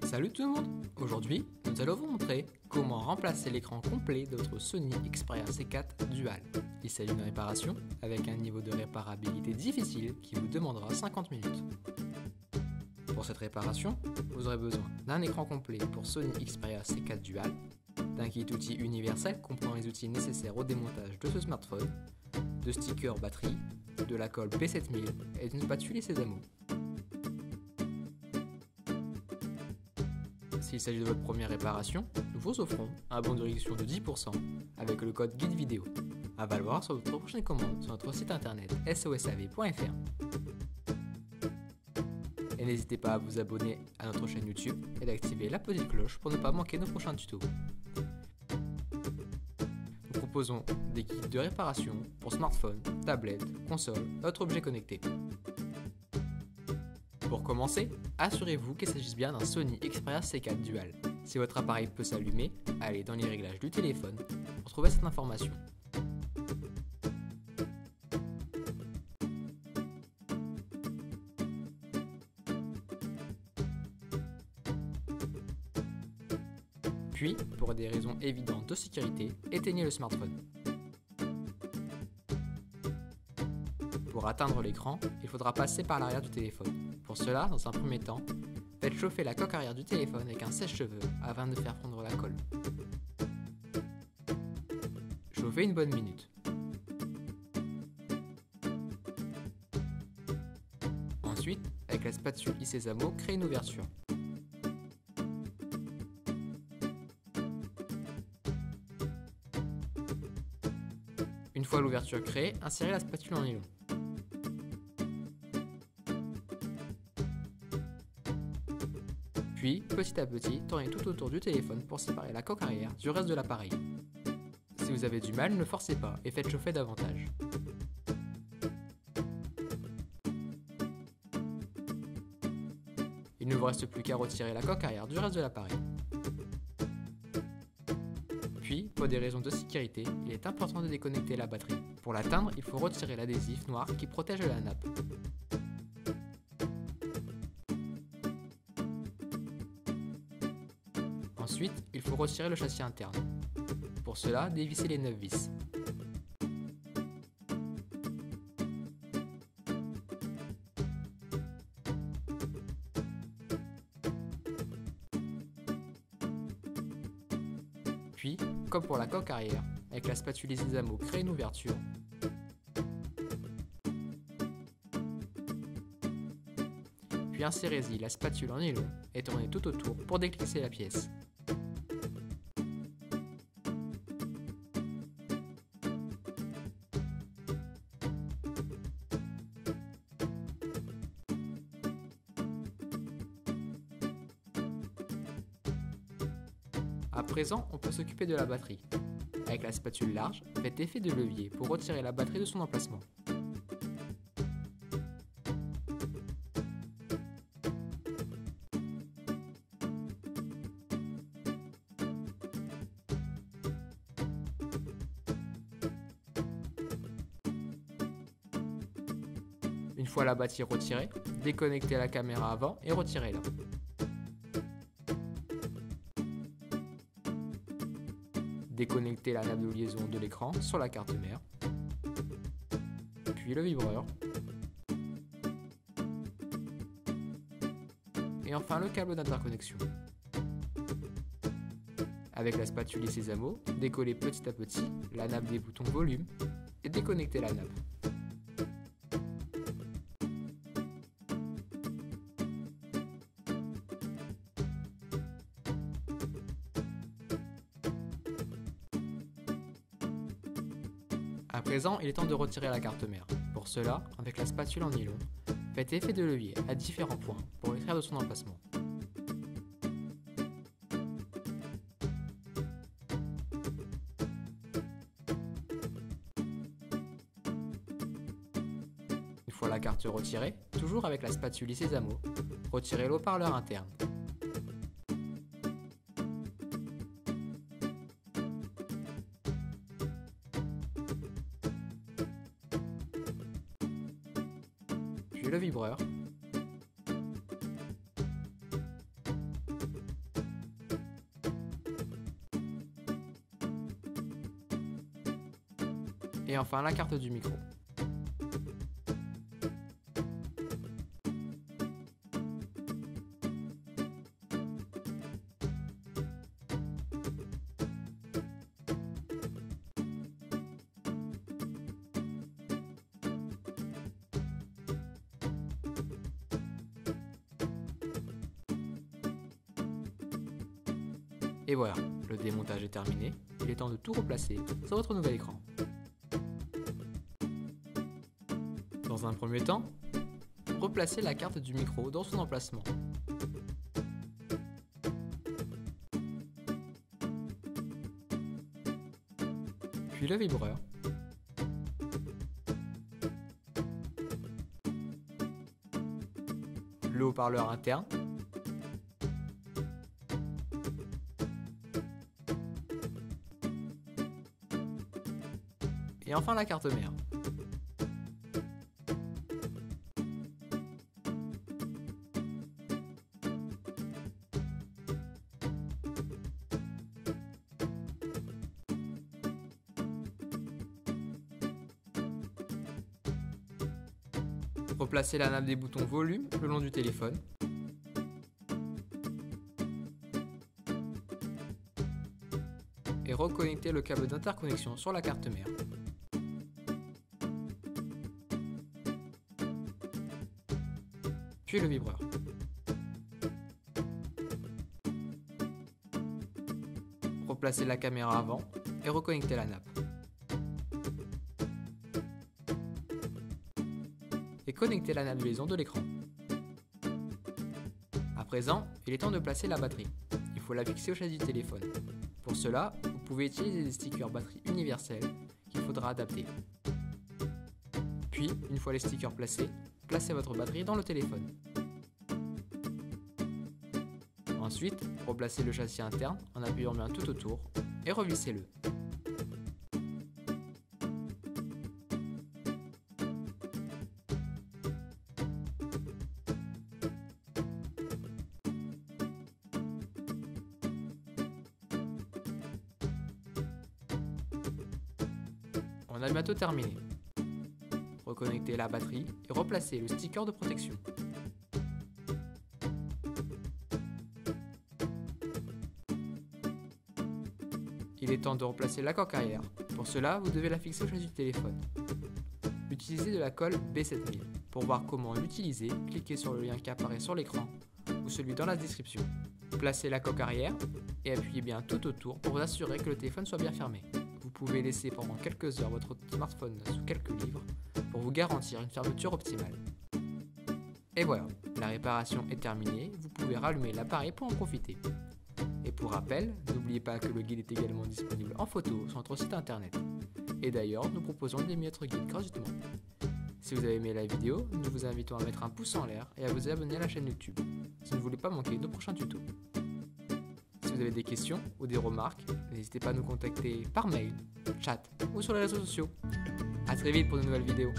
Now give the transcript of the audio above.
Salut tout le monde! Aujourd'hui, nous allons vous montrer comment remplacer l'écran complet de votre Sony Xperia C4 Dual. Il s'agit d'une réparation avec un niveau de réparabilité difficile qui vous demandera 50 minutes. Pour cette réparation, vous aurez besoin d'un écran complet pour Sony Xperia C4 Dual, d'un kit outil universel comprenant les outils nécessaires au démontage de ce smartphone, de stickers batterie, de la colle P7000 et d'une spatule et ses amours. S'il s'agit de votre première réparation, nous vous offrons un bon de réduction de 10% avec le code guide vidéo. À valoir sur votre prochaine commande sur notre site internet sosav.fr. Et n'hésitez pas à vous abonner à notre chaîne YouTube et d'activer la petite cloche pour ne pas manquer nos prochains tutos. Nous proposons des guides de réparation pour smartphone, tablette, console et autres objets connectés. Pour commencer, assurez-vous qu'il s'agisse bien d'un Sony Xperia C4 Dual. Si votre appareil peut s'allumer, allez dans les réglages du téléphone pour trouver cette information. Puis, pour des raisons évidentes de sécurité, éteignez le smartphone. Pour atteindre l'écran, il faudra passer par l'arrière du téléphone. Pour cela, dans un premier temps, faites chauffer la coque arrière du téléphone avec un sèche-cheveux afin de faire fondre la colle. Chauffez une bonne minute. Ensuite, avec la spatule Isesamo, créez une ouverture. Une fois l'ouverture créée, insérez la spatule en nylon. Puis, petit à petit, tournez tout autour du téléphone pour séparer la coque arrière du reste de l'appareil. Si vous avez du mal, ne forcez pas et faites chauffer davantage. Il ne vous reste plus qu'à retirer la coque arrière du reste de l'appareil. Puis, pour des raisons de sécurité, il est important de déconnecter la batterie. Pour l'atteindre, il faut retirer l'adhésif noir qui protège la nappe. Ensuite, il faut retirer le châssis interne. Pour cela, dévissez les 9 vis. Puis, comme pour la coque arrière, avec la spatule Isesamo, créez une ouverture. Puis insérez-y la spatule en nylon et tournez tout autour pour déclisser la pièce. À présent, on peut s'occuper de la batterie. Avec la spatule large, faites effet de levier pour retirer la batterie de son emplacement. Une fois la batterie retirée, déconnectez la caméra avant et retirez-la. Déconnectez la nappe de liaison de l'écran sur la carte mère, puis le vibreur, et enfin le câble d'interconnexion. Avec la spatule Isesamo, décollez petit à petit la nappe des boutons volume et déconnectez la nappe. À présent, il est temps de retirer la carte mère. Pour cela, avec la spatule en nylon, faites effet de levier à différents points pour l'extraire de son emplacement. Une fois la carte retirée, toujours avec la spatule Isesamo, retirez l'haut-parleur interne. Puis le vibreur, Et enfin la carte du micro. Et voilà, le démontage est terminé, il est temps de tout replacer sur votre nouvel écran. Dans un premier temps, replacez la carte du micro dans son emplacement. Puis le vibreur. Le haut-parleur interne. Et enfin la carte mère. Replacez la nappe des boutons volume le long du téléphone. Et reconnectez le câble d'interconnexion sur la carte mère. Puis le vibreur. Replacez la caméra avant et reconnectez la nappe. Et connectez la nappe de liaison de l'écran. À présent, il est temps de placer la batterie. Il faut la fixer au châssis du téléphone. Pour cela, vous pouvez utiliser des stickers batterie universels qu'il faudra adapter. Puis, une fois les stickers placés, placez votre batterie dans le téléphone. Ensuite, replacez le châssis interne en appuyant bien tout autour et revissez-le. On a bientôt terminé. Reconnectez la batterie et replacez le sticker de protection. Il est temps de replacer la coque arrière. Pour cela, vous devez la fixer au châssis du téléphone. Utilisez de la colle B7000. Pour voir comment l'utiliser, cliquez sur le lien qui apparaît sur l'écran ou celui dans la description. Placez la coque arrière et appuyez bien tout autour pour vous assurer que le téléphone soit bien fermé. Vous pouvez laisser pendant quelques heures votre smartphone sous quelques livres pour vous garantir une fermeture optimale. Et voilà, la réparation est terminée, vous pouvez rallumer l'appareil pour en profiter. Et pour rappel, n'oubliez pas que le guide est également disponible en photo sur notre site internet. Et d'ailleurs, nous proposons des autres guides gratuitement. Si vous avez aimé la vidéo, nous vous invitons à mettre un pouce en l'air et à vous abonner à la chaîne YouTube, si vous ne voulez pas manquer nos prochains tutos. Si vous avez des questions ou des remarques, n'hésitez pas à nous contacter par mail, chat ou sur les réseaux sociaux. A très vite pour de nouvelles vidéos.